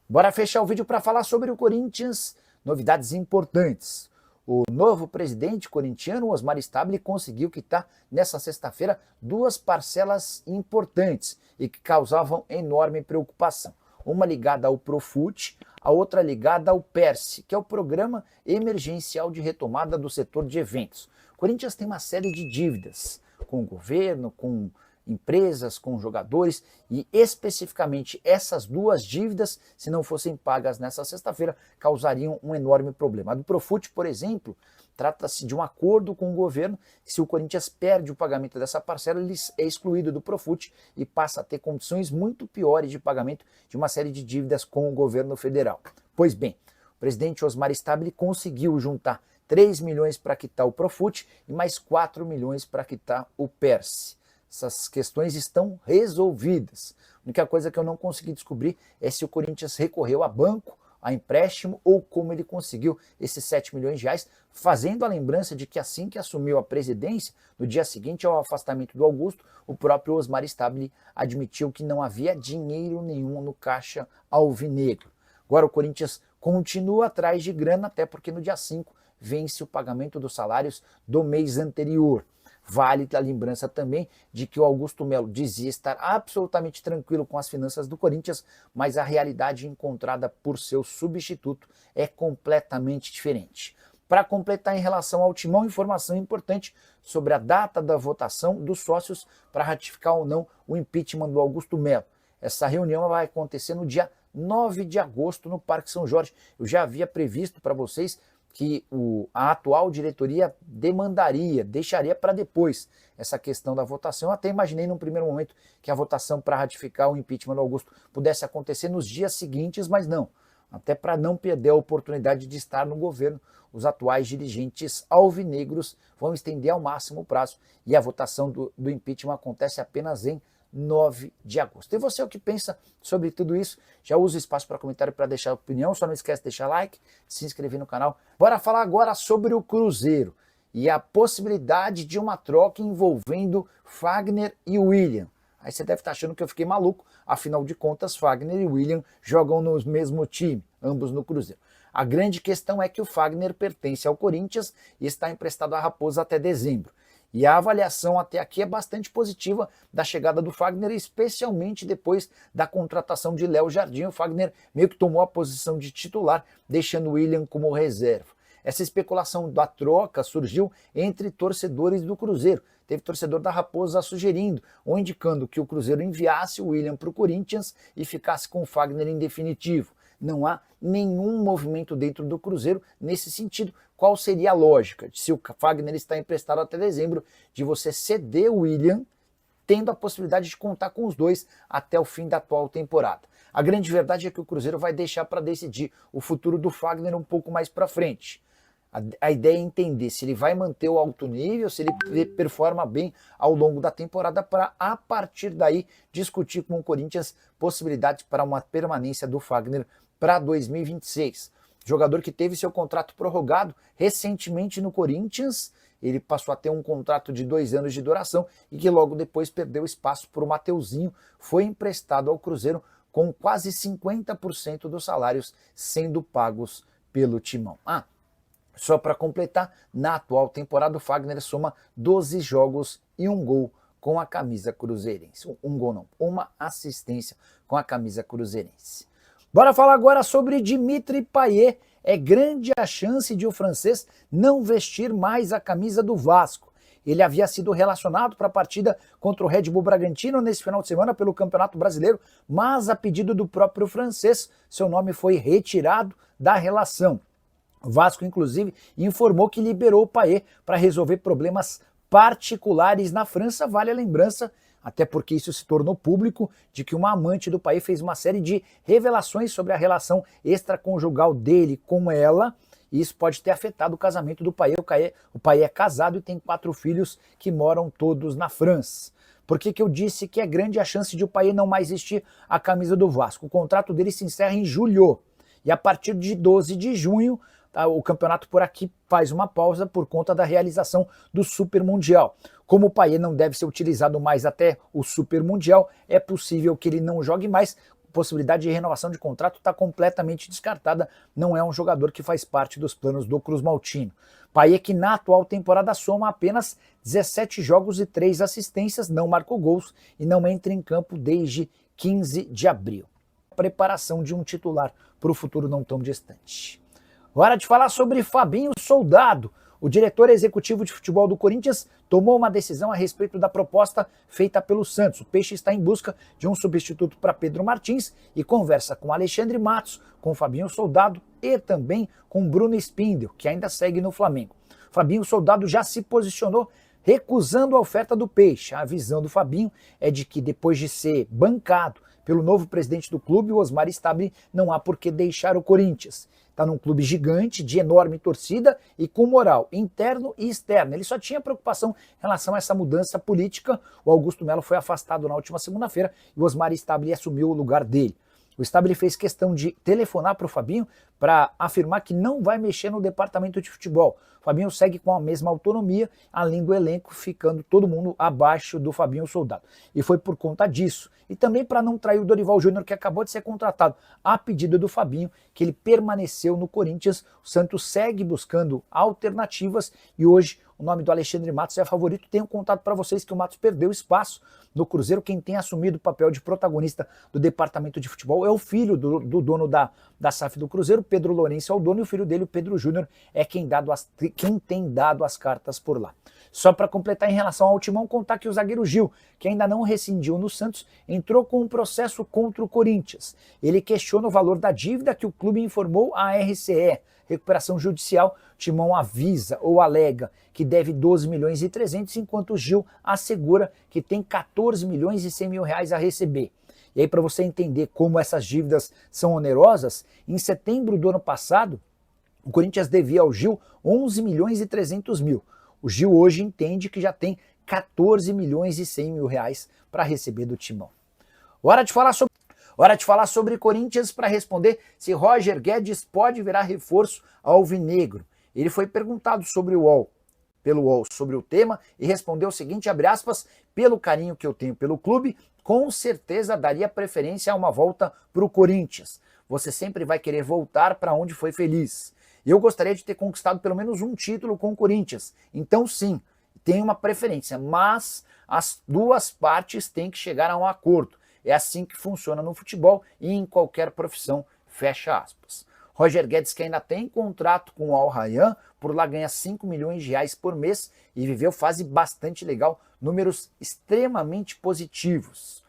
Bora fechar o vídeo para falar sobre o Corinthians, novidades importantes. O novo presidente corintiano, Osmar Stabile, conseguiu quitar nessa sexta-feira duas parcelas importantes e que causavam enorme preocupação. Uma ligada ao Profut, a outra ligada ao PERSE, que é o Programa Emergencial de Retomada do Setor de Eventos. O Corinthians tem uma série de dívidas com o governo, com empresas, com jogadores, e especificamente essas duas dívidas, se não fossem pagas nessa sexta-feira, causariam um enorme problema. A do Profut, por exemplo, trata-se de um acordo com o governo, que se o Corinthians perde o pagamento dessa parcela, ele é excluído do Profut e passa a ter condições muito piores de pagamento de uma série de dívidas com o governo federal. Pois bem, o presidente Osmar Stabile conseguiu juntar 3 milhões para quitar o Profut e mais 4 milhões para quitar o PERSE. Essas questões estão resolvidas. A única coisa que eu não consegui descobrir é se o Corinthians recorreu a banco, a empréstimo, ou como ele conseguiu esses 7 milhões de reais, fazendo a lembrança de que assim que assumiu a presidência, no dia seguinte ao afastamento do Augusto, o próprio Osmar Stabile admitiu que não havia dinheiro nenhum no caixa alvinegro. Agora o Corinthians continua atrás de grana, até porque no dia 5 vence o pagamento dos salários do mês anterior. Vale a lembrança também de que o Augusto Melo dizia estar absolutamente tranquilo com as finanças do Corinthians, mas a realidade encontrada por seu substituto é completamente diferente. Para completar em relação ao Timão, informação importante sobre a data da votação dos sócios para ratificar ou não o impeachment do Augusto Melo. Essa reunião vai acontecer no dia 9 de agosto no Parque São Jorge. Eu já havia previsto para vocês que a atual diretoria deixaria para depois essa questão da votação. Eu até imaginei num primeiro momento que a votação para ratificar o impeachment do Augusto pudesse acontecer nos dias seguintes, mas não. Até para não perder a oportunidade de estar no governo, os atuais dirigentes alvinegros vão estender ao máximo o prazo e a votação do impeachment acontece apenas em 9 de agosto. E você, o que pensa sobre tudo isso? Já usa o espaço para comentário para deixar opinião, só não esquece de deixar like, se inscrever no canal. Bora falar agora sobre o Cruzeiro e a possibilidade de uma troca envolvendo Fagner e William. Aí você deve estar achando que eu fiquei maluco, afinal de contas Fagner e William jogam no mesmo time, ambos no Cruzeiro. A grande questão é que o Fagner pertence ao Corinthians e está emprestado à Raposa até dezembro. E a avaliação até aqui é bastante positiva da chegada do Fagner, especialmente depois da contratação de Léo Jardim. O Fagner meio que tomou a posição de titular, deixando o William como reserva. Essa especulação da troca surgiu entre torcedores do Cruzeiro. Teve torcedor da Raposa sugerindo ou indicando que o Cruzeiro enviasse o William para o Corinthians e ficasse com o Fagner em definitivo. Não há nenhum movimento dentro do Cruzeiro nesse sentido. Qual seria a lógica? Se o Fagner está emprestado até dezembro, de você ceder o William, tendo a possibilidade de contar com os dois até o fim da atual temporada. A grande verdade é que o Cruzeiro vai deixar para decidir o futuro do Fagner um pouco mais para frente. A ideia é entender se ele vai manter o alto nível, se ele performa bem ao longo da temporada, para a partir daí discutir com o Corinthians possibilidades para uma permanência do Fagner para 2026. Jogador que teve seu contrato prorrogado recentemente no Corinthians, ele passou a ter um contrato de 2 anos de duração e que logo depois perdeu espaço para o Mateuzinho, foi emprestado ao Cruzeiro com quase 50% dos salários sendo pagos pelo Timão. Só para completar, na atual temporada o Fagner soma 12 jogos e 1 gol com a camisa cruzeirense. Um gol não, uma assistência com a camisa cruzeirense. Bora falar agora sobre Dimitri Payet. É grande a chance de o francês não vestir mais a camisa do Vasco. Ele havia sido relacionado para a partida contra o Red Bull Bragantino nesse final de semana pelo Campeonato Brasileiro, mas a pedido do próprio francês, seu nome foi retirado da relação. O Vasco, inclusive, informou que liberou o Payet para resolver problemas particulares na França. Vale a lembrança, até porque isso se tornou público, de que uma amante do Payet fez uma série de revelações sobre a relação extraconjugal dele com ela, e isso pode ter afetado o casamento do Payet. O Payet é casado e tem 4 filhos que moram todos na França. Por que eu disse que é grande a chance de o Payet não mais vestir a camisa do Vasco? O contrato dele se encerra em julho, e a partir de 12 de junho, o campeonato por aqui faz uma pausa por conta da realização do Super Mundial. Como o Payet não deve ser utilizado mais até o Super Mundial, é possível que ele não jogue mais, possibilidade de renovação de contrato está completamente descartada, não é um jogador que faz parte dos planos do Cruz Maltino. Payet, que na atual temporada soma apenas 17 jogos e 3 assistências, não marcou gols e não entra em campo desde 15 de abril. Preparação de um titular para o futuro não tão distante. Hora de falar sobre Fabinho Soldado. O diretor executivo de futebol do Corinthians tomou uma decisão a respeito da proposta feita pelo Santos. O Peixe está em busca de um substituto para Pedro Martins e conversa com Alexandre Matos, com Fabinho Soldado e também com Bruno Spindel, que ainda segue no Flamengo. Fabinho Soldado já se posicionou recusando a oferta do Peixe. A visão do Fabinho é de que depois de ser bancado pelo novo presidente do clube, o Osmar Stabile, não há por que deixar o Corinthians. Está num clube gigante, de enorme torcida e com moral interno e externo. Ele só tinha preocupação em relação a essa mudança política. O Augusto Melo foi afastado na última segunda-feira e o Osmar Stabile assumiu o lugar dele. O Stabile fez questão de telefonar para o Fabinho para afirmar que não vai mexer no departamento de futebol. O Fabinho segue com a mesma autonomia, além do elenco ficando todo mundo abaixo do Fabinho Soldado. E foi por conta disso. E também para não trair o Dorival Júnior, que acabou de ser contratado a pedido do Fabinho, que ele permaneceu no Corinthians. O Santos segue buscando alternativas e hoje o nome do Alexandre Matos é favorito. Tenho contado para vocês que o Matos perdeu espaço no Cruzeiro. Quem tem assumido o papel de protagonista do departamento de futebol é o filho do dono da SAF do Cruzeiro, Pedro Lourenço é o dono, e o filho dele, o Pedro Júnior, é quem tem dado as cartas por lá. Só para completar em relação ao Timão, contar que o zagueiro Gil, que ainda não rescindiu no Santos, entrou com um processo contra o Corinthians. Ele questiona o valor da dívida que o clube informou à RCE, recuperação judicial. Timão avisa ou alega que deve 12 milhões e 300, enquanto o Gil assegura que tem 14 milhões e 100 mil reais a receber. E aí, para você entender como essas dívidas são onerosas, em setembro do ano passado, o Corinthians devia ao Gil 11 milhões e 300 mil. O Gil hoje entende que já tem 14 milhões e 100 mil reais para receber do Timão. Hora de falar sobre Corinthians para responder se Roger Guedes pode virar reforço ao alvinegro. Ele foi perguntado pelo UOL sobre o tema e respondeu o seguinte, abre aspas, pelo carinho que eu tenho pelo clube, com certeza daria preferência a uma volta para o Corinthians. Você sempre vai querer voltar para onde foi feliz. Eu gostaria de ter conquistado pelo menos um título com o Corinthians. Então sim, tem uma preferência, mas as duas partes têm que chegar a um acordo. É assim que funciona no futebol e em qualquer profissão, fecha aspas. Roger Guedes, que ainda tem contrato com o Al Rayyan, por lá ganha 5 milhões de reais por mês e viveu fase bastante legal, números extremamente positivos.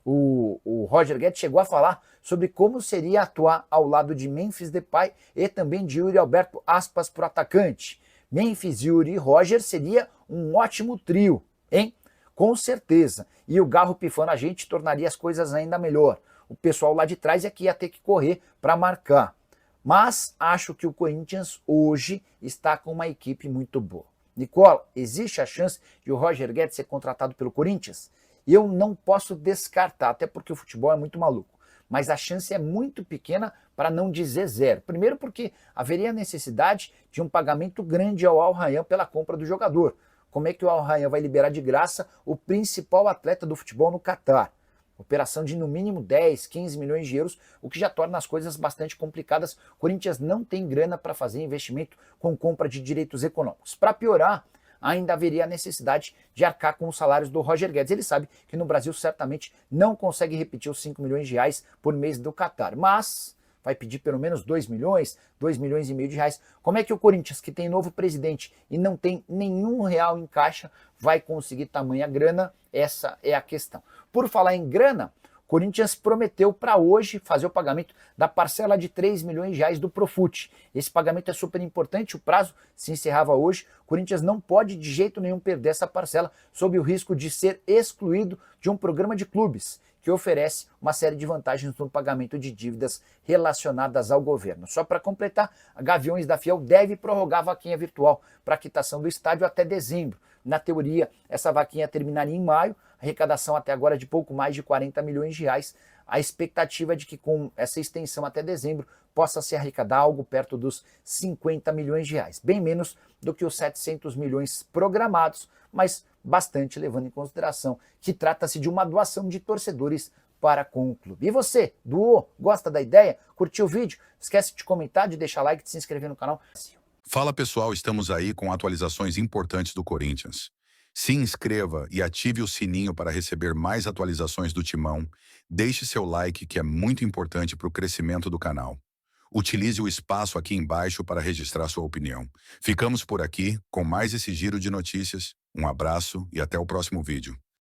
O Roger Guedes chegou a falar sobre como seria atuar ao lado de Memphis Depay e também de Yuri Alberto Aspas para o atacante. Memphis, Yuri e Roger seria um ótimo trio, hein? Com certeza. E o Garro pifando a gente tornaria as coisas ainda melhor. O pessoal lá de trás é que ia ter que correr para marcar. Mas acho que o Corinthians hoje está com uma equipe muito boa. Nicola, existe a chance de o Roger Guedes ser contratado pelo Corinthians? Eu não posso descartar, até porque o futebol é muito maluco. Mas a chance é muito pequena, para não dizer zero. Primeiro porque haveria necessidade de um pagamento grande ao Al Rayyan pela compra do jogador. Como é que o Al Rayyan vai liberar de graça o principal atleta do futebol no Catar? Operação de no mínimo 10, 15 milhões de euros, o que já torna as coisas bastante complicadas. O Corinthians não tem grana para fazer investimento com compra de direitos econômicos. Para piorar, ainda haveria a necessidade de arcar com os salários do Roger Guedes. Ele sabe que no Brasil certamente não consegue repetir os 5 milhões de reais por mês do Catar, mas vai pedir pelo menos 2 milhões, 2 milhões e meio de reais. Como é que o Corinthians, que tem novo presidente e não tem nenhum real em caixa, vai conseguir tamanha grana? Essa é a questão. Por falar em grana, o Corinthians prometeu para hoje fazer o pagamento da parcela de 3 milhões de reais do Profut. Esse pagamento é super importante, o prazo se encerrava hoje. O Corinthians não pode de jeito nenhum perder essa parcela sob o risco de ser excluído de um programa de clubes que oferece uma série de vantagens no pagamento de dívidas relacionadas ao governo. Só para completar, a Gaviões da Fiel deve prorrogar a vaquinha virtual para a quitação do estádio até dezembro. Na teoria, essa vaquinha terminaria em maio, arrecadação até agora de pouco mais de 40 milhões de reais. A expectativa é de que com essa extensão até dezembro possa se arrecadar algo perto dos 50 milhões de reais, bem menos do que os 700 milhões programados, mas bastante levando em consideração que trata-se de uma doação de torcedores para com o clube. E você, doou? Gosta da ideia? Curtiu o vídeo? Esquece de comentar, de deixar like, de se inscrever no canal. Fala pessoal, estamos aí com atualizações importantes do Corinthians. Se inscreva e ative o sininho para receber mais atualizações do Timão. Deixe seu like, que é muito importante para o crescimento do canal. Utilize o espaço aqui embaixo para registrar sua opinião. Ficamos por aqui com mais esse giro de notícias. Um abraço e até o próximo vídeo.